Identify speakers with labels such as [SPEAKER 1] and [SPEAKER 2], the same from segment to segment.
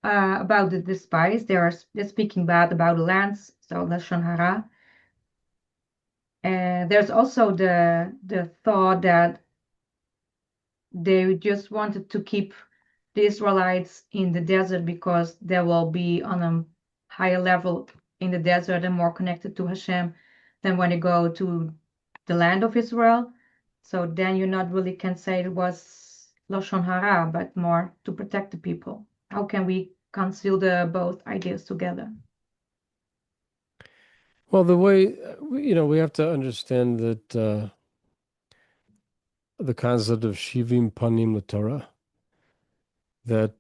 [SPEAKER 1] about the spies. They're speaking bad about the lands, so lashon hara. And there's also the thought that they just wanted to keep the Israelites in the desert because they will be on a higher level in the desert and more connected to Hashem than when they go to the land of Israel. So then you not really can say it was Lashon Hara, but more to protect the people. How can we conceal the both ideas together?
[SPEAKER 2] Well, the way, we have to understand that the concept of Shivim Panim LaTorah, that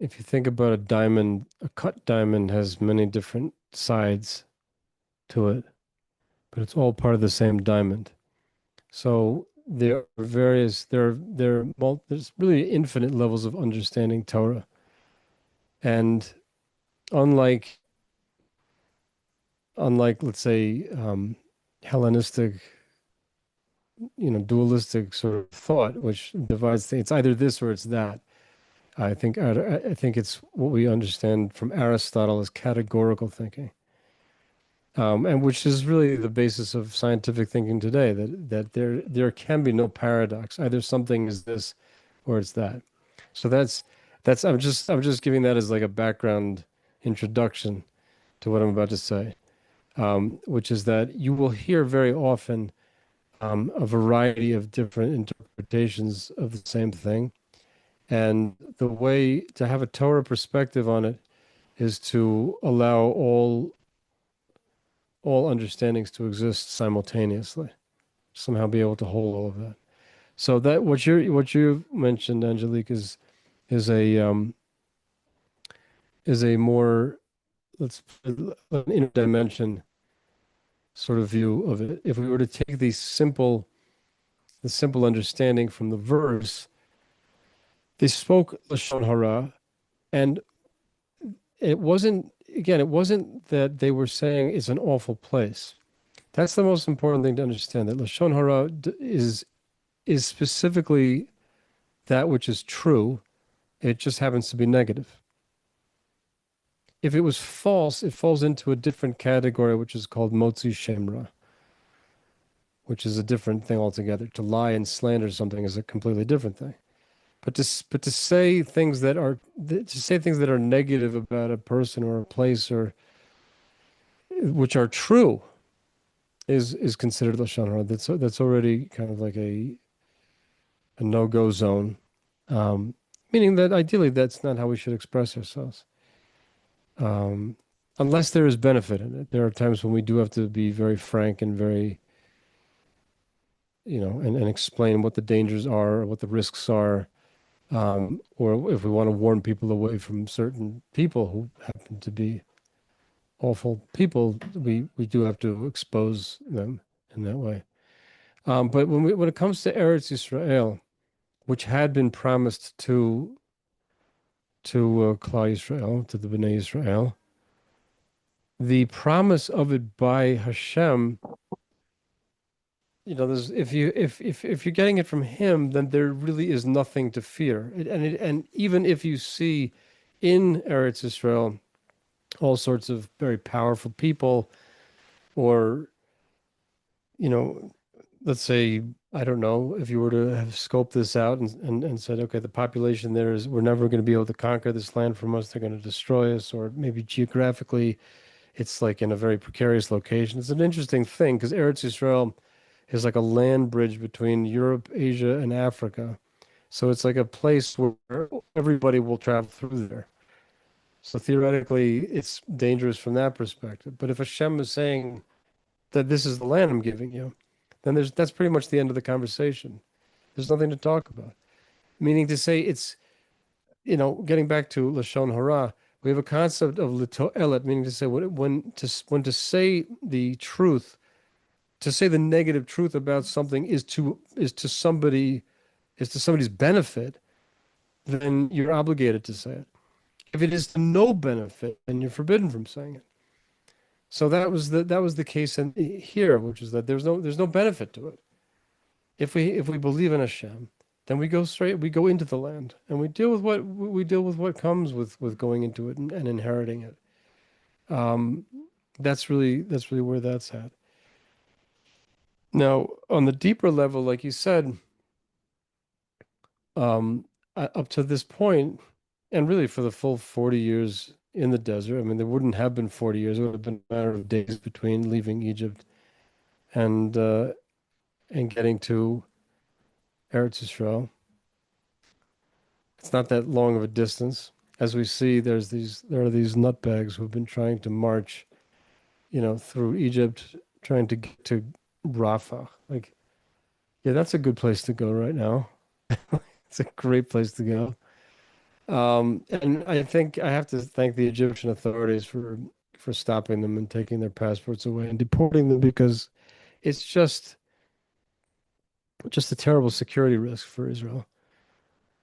[SPEAKER 2] if you think about a diamond, a cut diamond has many different sides to it, but it's all part of the same diamond. So there's really infinite levels of understanding Torah. And unlike, let's say, Hellenistic, dualistic sort of thought, which divides things, it's either this or it's that. I think it's what we understand from Aristotle as categorical thinking, and which is really the basis of scientific thinking today. That there can be no paradox. Either something is this, or it's that. So that's I'm just giving that as like a background introduction to what I'm about to say, which is that you will hear very often a variety of different interpretations of the same thing. And the way to have a Torah perspective on it is to allow all understandings to exist simultaneously, somehow be able to hold all of that. So that what you mentioned, Angelique, is a more, let's an interdimension sort of view of it. If we were to take the simple understanding from the verse, they spoke lashon hara, and it wasn't that they were saying it's an awful place. That's the most important thing to understand. That lashon hara is specifically that which is true. It just happens to be negative. If it was false, it falls into a different category, which is called motzi shemra, which is a different thing altogether. To lie and slander something is a completely different thing. But to say things that are negative about a person or a place, or which are true, is considered lashon hara. That's already kind of like a no-go zone, meaning that ideally that's not how we should express ourselves, unless there is benefit in it. There are times when we do have to be very frank and very, and explain what the dangers are, or what the risks are, or if we want to warn people away from certain people who happen to be awful people, we do have to expose them in that way. But when it comes to Eretz Yisrael, which had been promised to Klal Yisrael, to the B'nai Yisrael, the promise of it by Hashem, there's if you're getting it from Him, then there really is nothing to fear. And even if you see in Eretz Yisrael all sorts of very powerful people, or let's say, I don't know, if you were to have scoped this out and said, okay, the population there is, we're never going to be able to conquer this land from us. They're going to destroy us, or maybe geographically, it's like in a very precarious location. It's an interesting thing because Eretz Yisrael is like a land bridge between Europe, Asia, and Africa. So it's like a place where everybody will travel through there. So theoretically, it's dangerous from that perspective. But if Hashem is saying that this is the land I'm giving you, then that's pretty much the end of the conversation. There's nothing to talk about. Meaning to say, it's, getting back to Lashon Hara, we have a concept of Lito'elet, meaning to say when to say the truth, to say the negative truth about something is to somebody's benefit, then you're obligated to say it. If it is to no benefit, then you're forbidden from saying it. So that was the case here, which is that there's no benefit to it. If we believe in Hashem, then we go into the land, and we deal with what comes with going into it and inheriting it. Um, that's really where that's at. Now, on the deeper level, like you said, um, up to this point, and really for the full 40 years in the desert, I mean, there wouldn't have been 40 years. It would have been a matter of days between leaving Egypt and uh, and getting to Eretz Yisrael. It's not that long of a distance. As we see, there are these nutbags who've been trying to march, through Egypt, trying to get to Rafah. Like, yeah, that's a good place to go right now. It's a great place to go. And I think I have to thank the Egyptian authorities for stopping them and taking their passports away and deporting them, because it's just a terrible security risk for Israel.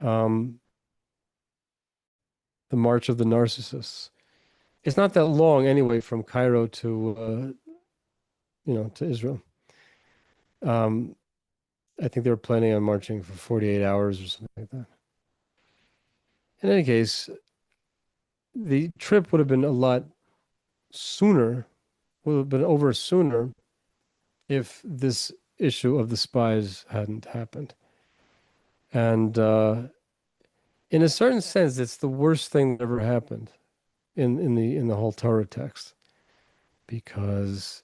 [SPEAKER 2] Um, the March of the Narcissists. It's not that long anyway from Cairo to Israel. Um, I think they were planning on marching for 48 hours or something like that. In any case, the trip would have been a lot sooner, would have been over sooner if this issue of the spies hadn't happened. And in a certain sense, it's the worst thing that ever happened in the whole Torah text, because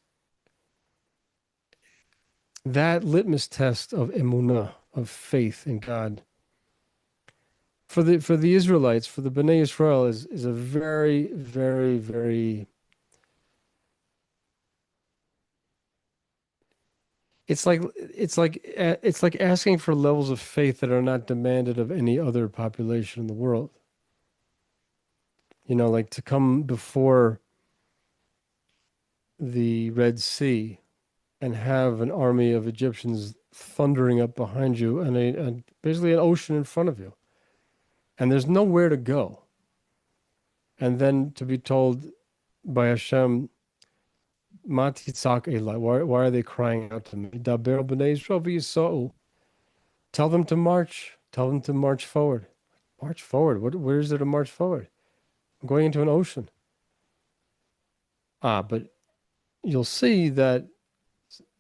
[SPEAKER 2] that litmus test of emunah, of faith in God, for the Israelites, for the B'nai Israel, is a very, very, very. It's like asking for levels of faith that are not demanded of any other population in the world. Like to come before the Red Sea and have an army of Egyptians thundering up behind you, and basically an ocean in front of you, and there's nowhere to go. And then to be told by Hashem, "Ma titzak elai," why are they crying out to me? Daber b'nei Yisrael v'yisa'u. Tell them to march. Tell them to march forward. March forward. Where is there to march forward? I'm going into an ocean. But you'll see that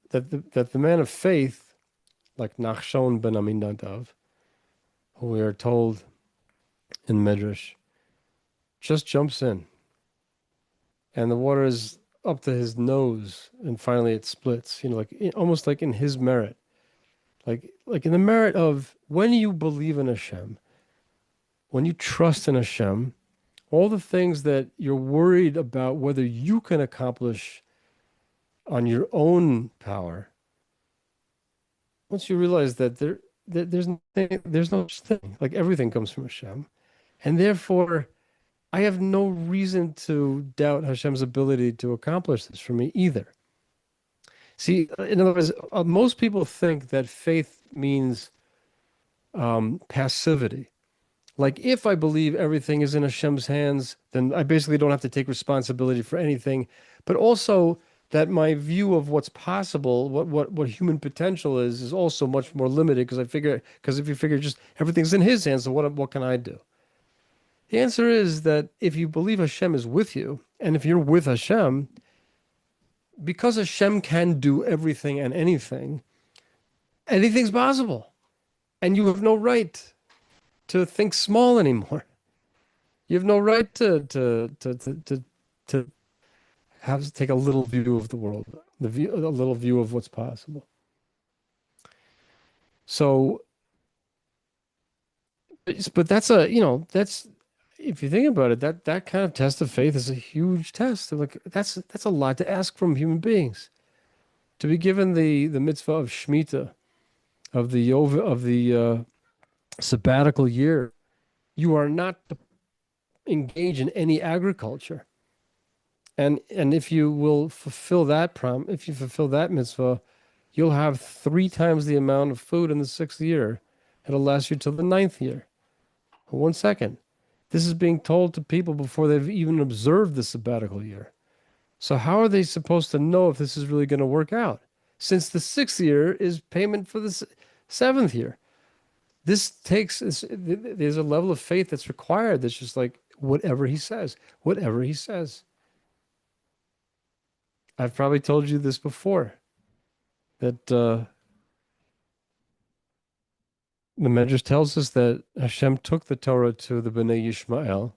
[SPEAKER 2] the man of faith, like Nachshon ben Aminadav, who we are told in Midrash, just jumps in, and the water is up to his nose, and finally it splits. Almost like in his merit, like in the merit of when you believe in Hashem, when you trust in Hashem, all the things that you're worried about whether you can accomplish on your own power. Once you realize that there's no such thing, like everything comes from Hashem, and therefore I have no reason to doubt Hashem's ability to accomplish this for me either. See, in other words, most people think that faith means passivity. Like, if I believe everything is in Hashem's hands, then I basically don't have to take responsibility for anything. But also that my view of what's possible, what human potential is also much more limited, because if you figure just everything's in His hands, so what can I do? The answer is that if you believe Hashem is with you, and if you're with Hashem, because Hashem can do everything and anything, anything's possible. And you have no right to think small anymore. You have no right to have to take a little view of the world, a little view of what's possible. So, but that's if you think about it, that kind of test of faith is a huge test. Like, that's a lot to ask from human beings. To be given the mitzvah of Shemitah, of the sabbatical year, you are not to engage in any agriculture. And if you will fulfill that if you fulfill that mitzvah, you'll have 3 times the amount of food in the 6th year. It'll last you till the 9th year. But 1 second. This is being told to people before they've even observed the sabbatical year. So how are they supposed to know if this is really going to work out? Since the 6th year is payment for the 7th year. There's a level of faith that's required that's just like whatever he says, whatever he says. I've probably told you this before that the Medrash tells us that Hashem took the Torah to the Bnei Yishmael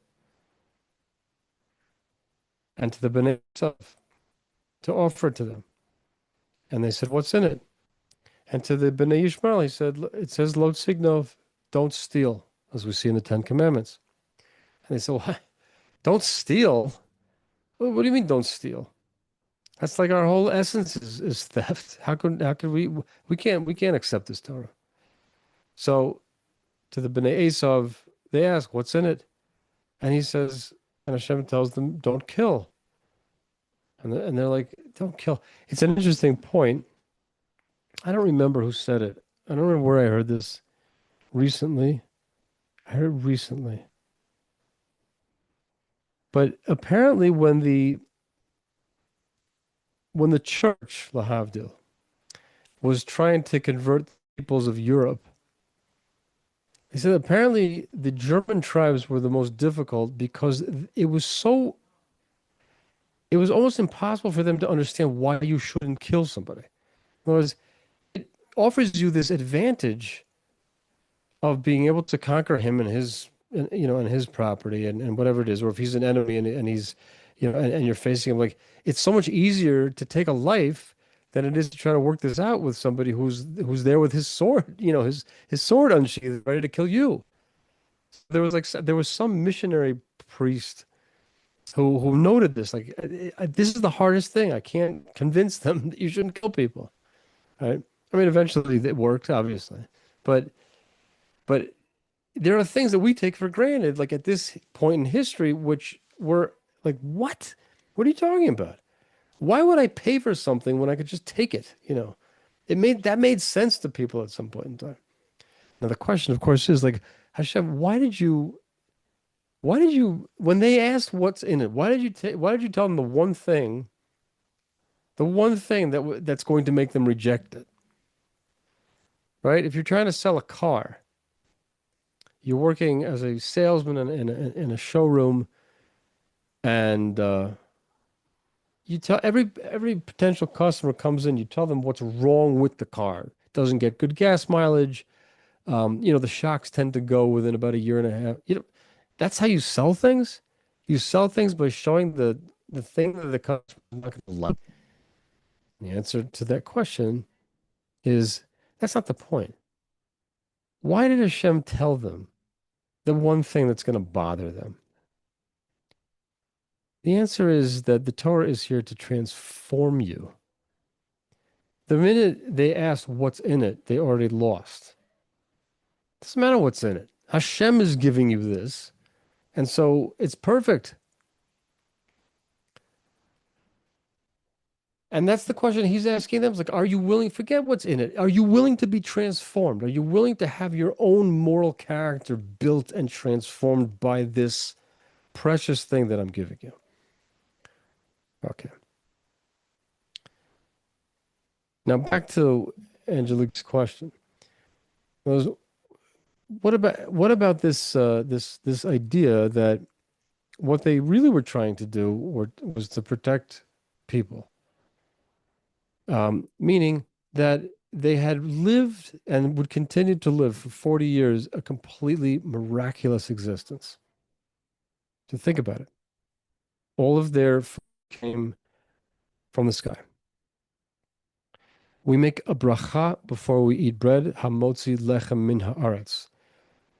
[SPEAKER 2] and to the Bnei Yosef to offer it to them. And they said, "What's in it?" And to the Bnei Yishmael, he said, "It says, Lo Signov, don't steal," as we see in the Ten Commandments. And they said, "What? Don't steal? What do you mean, don't steal? That's like our whole essence is theft. How could we can't accept this Torah?" So to the Bnei Esav, they ask, "What's in it?" And he says, and Hashem tells them, "Don't kill." And they're like, "Don't kill." It's an interesting point. I don't remember who said it. I don't remember where I heard this recently. I heard recently. But apparently when the church, Lahavdil, was trying to convert the peoples of Europe, they said apparently the German tribes were the most difficult because it was almost impossible for them to understand why you shouldn't kill somebody. In other words, it offers you this advantage of being able to conquer him and and his property and whatever it is, or if he's an enemy and he's, and you're facing him, like it's so much easier to take a life than it is to try to work this out with somebody who's there with his sword, his sword unsheathed, ready to kill you. There was some missionary priest who noted this, like this is the hardest thing. I can't convince them that you shouldn't kill people, right? I mean, eventually it worked, obviously, but but there are things that we take for granted, like at this point in history, which were like, what? What are you talking about? Why would I pay for something when I could just take it? That made sense to people at some point in time. Now the question, of course, is like, Hashem, when they asked what's in it, why did you tell them the one thing that's going to make them reject it, right? If you're trying to sell a car, you're working as a salesman in a showroom, and you tell every potential customer comes in, you tell them what's wrong with the car. It doesn't get good gas mileage. The shocks tend to go within about a year and a half. That's how you sell things. You sell things by showing the thing that the customer is not going to like. The answer to that question is that's not the point. Why did Hashem tell them the one thing that's going to bother them? The answer is that the Torah is here to transform you. The minute they asked what's in it, they already lost. Doesn't matter what's in it. Hashem is giving you this, and so it's perfect. And that's the question he's asking them. It's like, are you willing, forget what's in it. Are you willing to be transformed? Are you willing to have your own moral character built and transformed by this precious thing that I'm giving you? Okay. Now back to Angelique's question. What about this idea that what they really were trying to do was to protect people? Meaning that they had lived and would continue to live for 40 years a completely miraculous existence. To think about it. All of their food came from the sky. We make a bracha before we eat bread, hamotzi lechem min haaretz.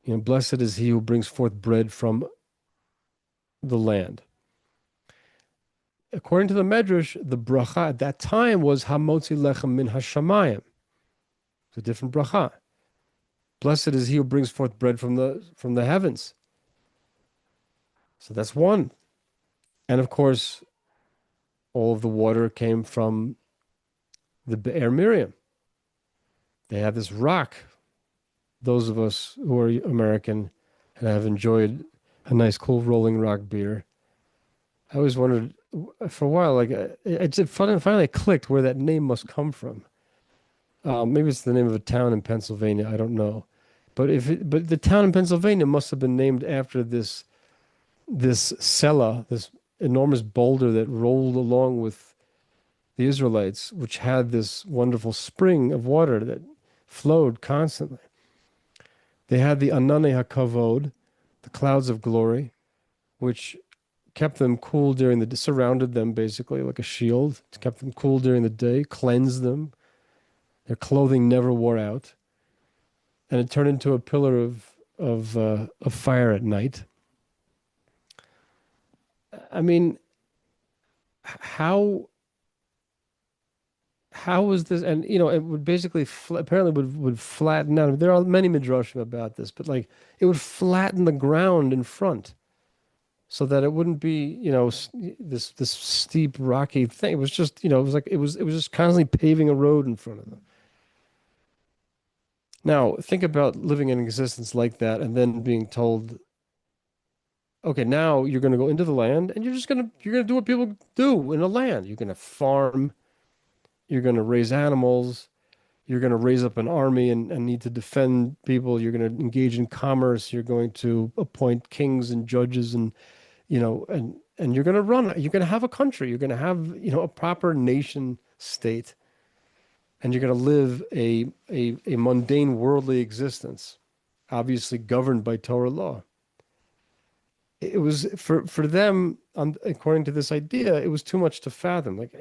[SPEAKER 2] Blessed is he who brings forth bread from the land. According to the Medrash, the bracha at that time was hamotzi lechem min hashamayim. It's a different bracha. Blessed is he who brings forth bread from the heavens. So that's one. And of course, all of the water came from the Be'er Miriam. They have this rock. Those of us who are American and have enjoyed a nice, cool Rolling Rock beer, I always wondered for a while, like it finally clicked where that name must come from. Maybe it's the name of a town in Pennsylvania. I don't know. But the town in Pennsylvania must have been named after this Sela, this enormous boulder that rolled along with the Israelites, which had this wonderful spring of water that flowed constantly. They had the Anane HaKavod, the clouds of glory, which kept them cool during the surrounded them basically like a shield, kept them cool during the day, cleansed them. Their clothing never wore out, and it turned into a pillar of fire at night. I mean, how was this? And it would basically apparently would flatten out. There are many midrashim about this, but like it would flatten the ground in front, so that it wouldn't be this steep rocky thing. It was just it was like it was just constantly paving a road in front of them. Now think about living an existence like that, and then being told, okay, now you're going to go into the land, and you're gonna do what people do in the land. You're going to farm. You're going to raise animals. You're going to raise up an army and need to defend people. You're going to engage in commerce. You're going to appoint kings and judges and you're going to run. You're going to have a country. You're going to have, a proper nation state. And you're going to live a mundane worldly existence, obviously governed by Torah law. It was for them, according to this idea, it was too much to fathom. Like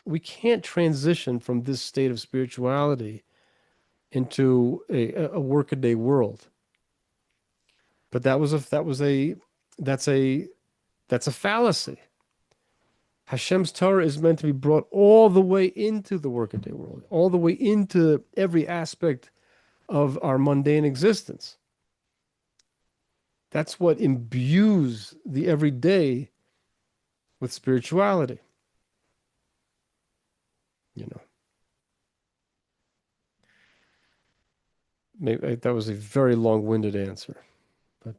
[SPEAKER 2] we can't transition from this state of spirituality into a workaday world. But that's a fallacy. Hashem's Torah is meant to be brought all the way into the workaday world, all the way into every aspect of our mundane existence. That's what imbues the everyday with spirituality. Maybe that was a very long-winded answer, but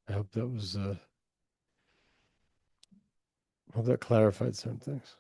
[SPEAKER 2] I hope that clarified some things.